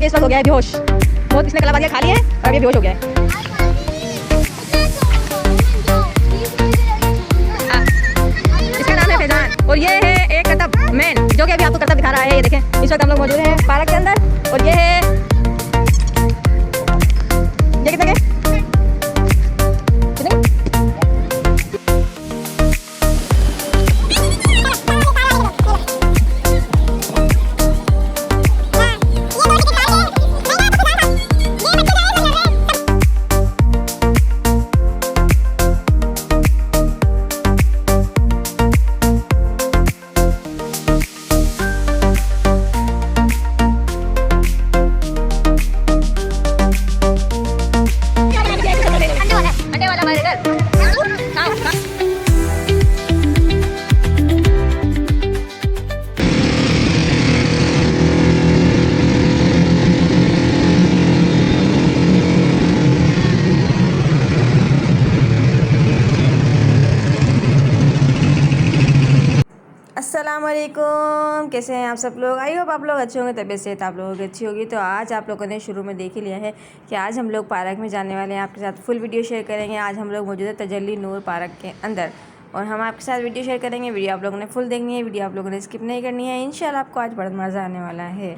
कि इस वक्त हो गया है बेहोश। बहुत इसने कलाबाजियाँ खा ली है और अब ये बेहोश हो गया है। इसका नाम है फैजान और ये है एक करतब मैन जो कि अभी आपको करतब दिखा रहा है। ये देखें, इस वक्त हम लोग मौजूद हैं पार्क के अंदर और ये है, ये कितने के अस्सलामुअलैकुम, कैसे हैं आप सब लोग। आई होप आप लोग अच्छे होंगे, तबीयत सेहत आप लोगों की अच्छी होगी। तो आज आप लोगों ने शुरू में देख ही लिया है कि आज हम लोग पार्क में जाने वाले हैं। आपके साथ फुल वीडियो शेयर करेंगे। आज हम लोग मौजूद है तजल्ली नूर पार्क के अंदर और हम आपके साथ वीडियो शेयर करेंगे। वीडियो आप लोगों ने फुल देखनी है, वीडियो आप लोगों ने स्किप नहीं करनी है। इंशाल्लाह आपको आज बड़ा मज़ा आने वाला है।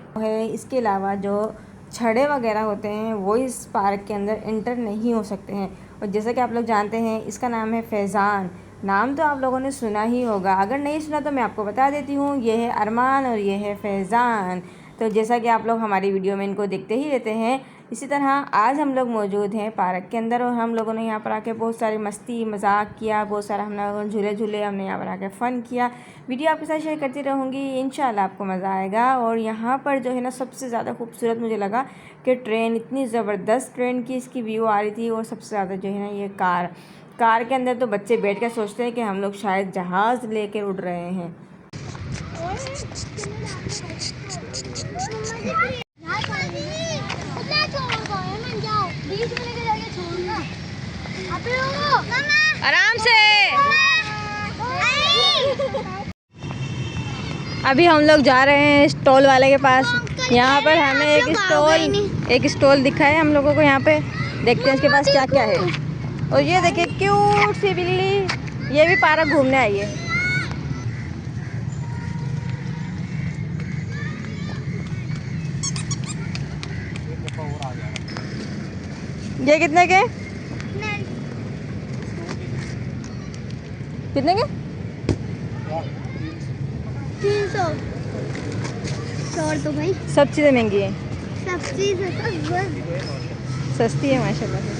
इसके अलावा जो छड़े वगैरह होते हैं वो इस पार्क के अंदर इंटर नहीं हो सकते हैं। और जैसा कि आप लोग जानते हैं इसका नाम है फैज़ान। नाम तो आप लोगों ने सुना ही होगा, अगर नहीं सुना तो मैं आपको बता देती हूँ। ये है अरमान और ये है फैज़ान। तो जैसा कि आप लोग हमारी वीडियो में इनको देखते ही रहते हैं, इसी तरह आज हम लोग मौजूद हैं पार्क के अंदर और हम लोगों ने यहाँ पर आके बहुत सारी मस्ती मजाक किया, बहुत सारा हम लोगों ने झूले हमने यहाँ पर आके फ़न किया। वीडियो आपके साथ शेयर करती रहूँगी, इंशाल्लाह आपको मज़ा आएगा। और यहाँ पर जो है ना सबसे ज़्यादा खूबसूरत मुझे लगा कि ट्रेन, इतनी ज़बरदस्त ट्रेन की इसकी व्यू आ रही थी। और सबसे ज़्यादा जो है ना ये कार के अंदर तो बच्चे बैठ कर सोचते हैं कि हम लोग शायद जहाज़ लेकर उड़ रहे हैं। आराम से। अभी हम लोग जा रहे हैं स्टॉल वाले के पास। यहाँ पर हमें एक स्टॉल दिखा है हम लोगों को। यहाँ पे देखते हैं इसके पास क्या क्या है। और ये देखिए क्यूट सी बिल्ली, ये भी पार्क घूमने आई है। ये कितने के? कितने के? 300। 100 तो भाई सब चीज़ें महंगी है, सब चीज़ सस्ती है माशाल्लाह।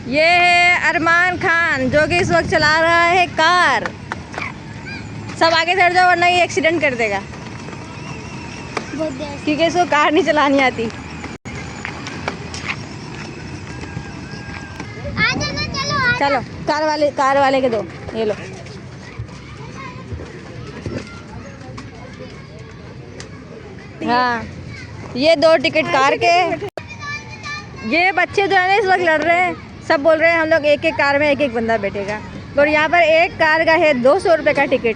ये है अरमान खान जो कि इस वक्त चला रहा है कार। सब आगे चढ़ जाओ वरना ये एक्सीडेंट कर देगा, क्योंकि इसको कार नहीं चलानी आती। चलो कार वाले के दो, ये लो। हाँ, ये 2 टिकट कार के। ये बच्चे जो है ना इस वक्त लड़ रहे हैं, सब बोल रहे हैं हम लोग एक एक कार में एक एक बंदा बैठेगा। और यहाँ पर एक कार का है 200 रुपये का टिकट।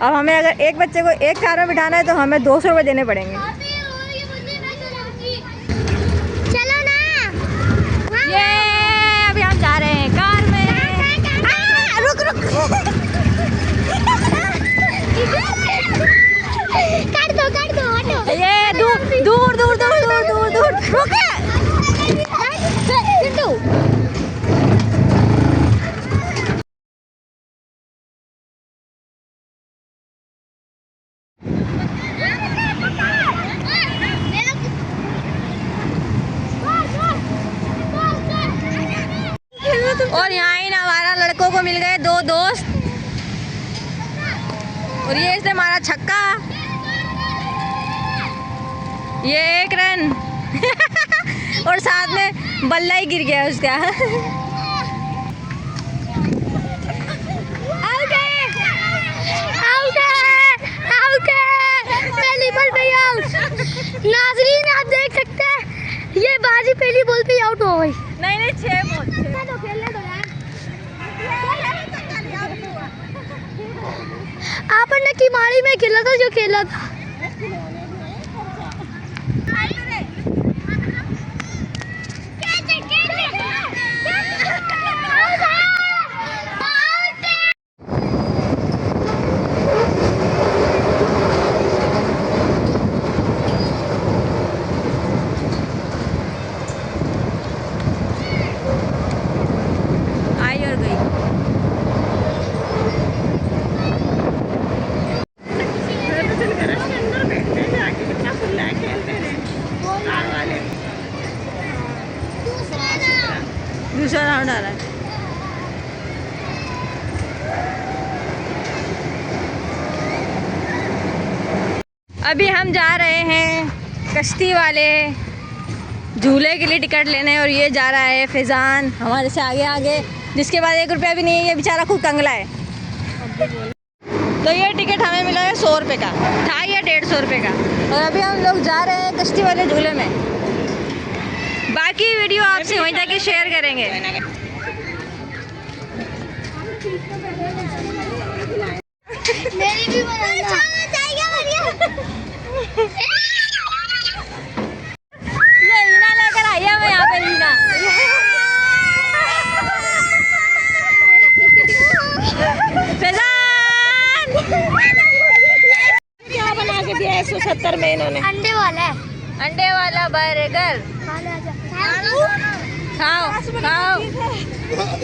अब हमें अगर एक बच्चे को एक कार में बिठाना है तो हमें 200 रुपये देने पड़ेंगे। चलो ना। ये अभी हम जा रहे हैं कार में। रुक कर दो हटो। ये दूर रुक। और यहाँ इन हमारा लड़कों को मिल गए 2 दोस्त और ये इसने मारा छक्का, ये 1 रन और साथ में बल्ला ही गिर गया उसका। नाज़रीन आप देख सकते हैं ये बाजी पहली बॉल पे आउट हो गई। नहीं 6 बॉल तो खेलने दो यार। आपने की वही माड़ी में खेला था जो खेला था। आई और गई। दूसरा राउंड आ रहा है। अभी हम जा रहे हैं कश्ती वाले झूले के लिए टिकट लेने, और ये जा रहा है फैज़ान हमारे से आगे आगे, जिसके बाद 1 रुपया भी नहीं है। ये बेचारा खूब कंगला है। तो ये टिकट हमें मिला है 100 रुपये का, था या 150 रुपये का। और अभी हम लोग जा रहे हैं कश्ती वाले झूले में। बाकी वीडियो आपसे वहीं जाके शेयर करेंगे। मेरी भी बनाना। ये रीना लेकर आई है, मैं यहाँ पे रीना। फैज़ान क्या बना के दिया है 170 में इन्होंने? अंडे वाला है। अंडे वाला बर्गर खाओ खाओ।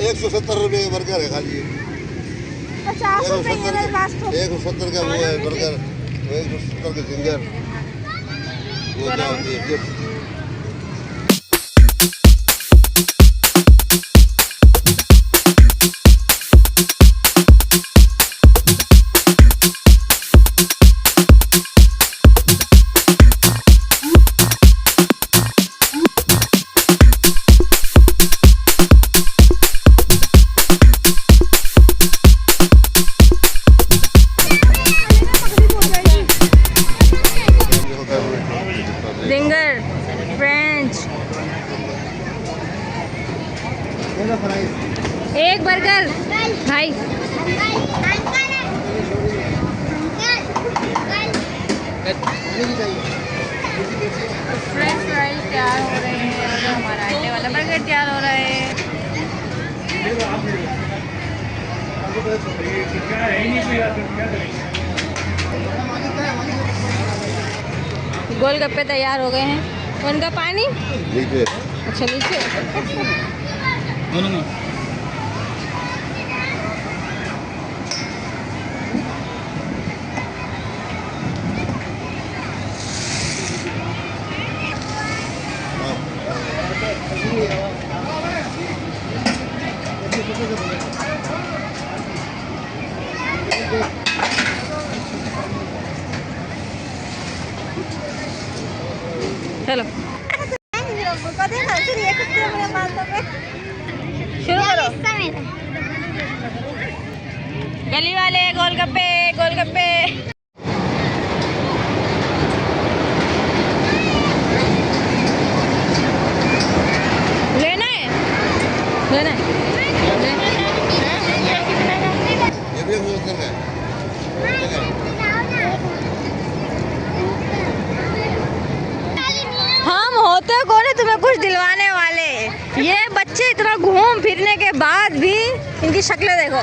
170 रुपये का बर्गर है खाली। 170 का वो है बर्गर, 170 का जिंजर, वो क्या होती है गिफ्ट। फिंगर फ्रेंच, एक बर्गर भाई। फ्रेंच फ्राइज तैयार हो रहे हैं और हमारा अंडे वाला बर्गर तैयार हो रहा है। गोलगप्पे तैयार हो गए हैं। उनका पानी नीचे। अच्छा नीचे। चलो शुरू करो। गली वाले गोलगप्पे गोलगप्पे। लेना है लेना है। ये भी 170 का है। हम होते कौन है तुम्हें कुछ दिलवाने वाले? ये बच्चे इतना घूम फिरने के बाद भी इनकी शक्लें देखो।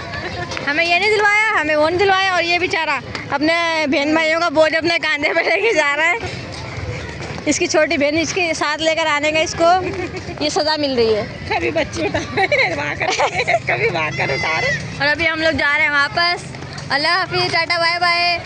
हमें ये नहीं दिलवाया, हमें वो नहीं दिलवाया, और ये बेचारा अपने बहन भाइयों का बोझ अपने कांधे पे लेके जा रहा है। इसकी छोटी बहन इसके साथ लेकर आने का इसको ये सज़ा मिल रही है। कभी बच्चे उठा कभी भाकर उठा रहे। और अभी हम लोग जा रहे हैं वापस। अल्लाह हाफिज़, टाटा बाय बाय।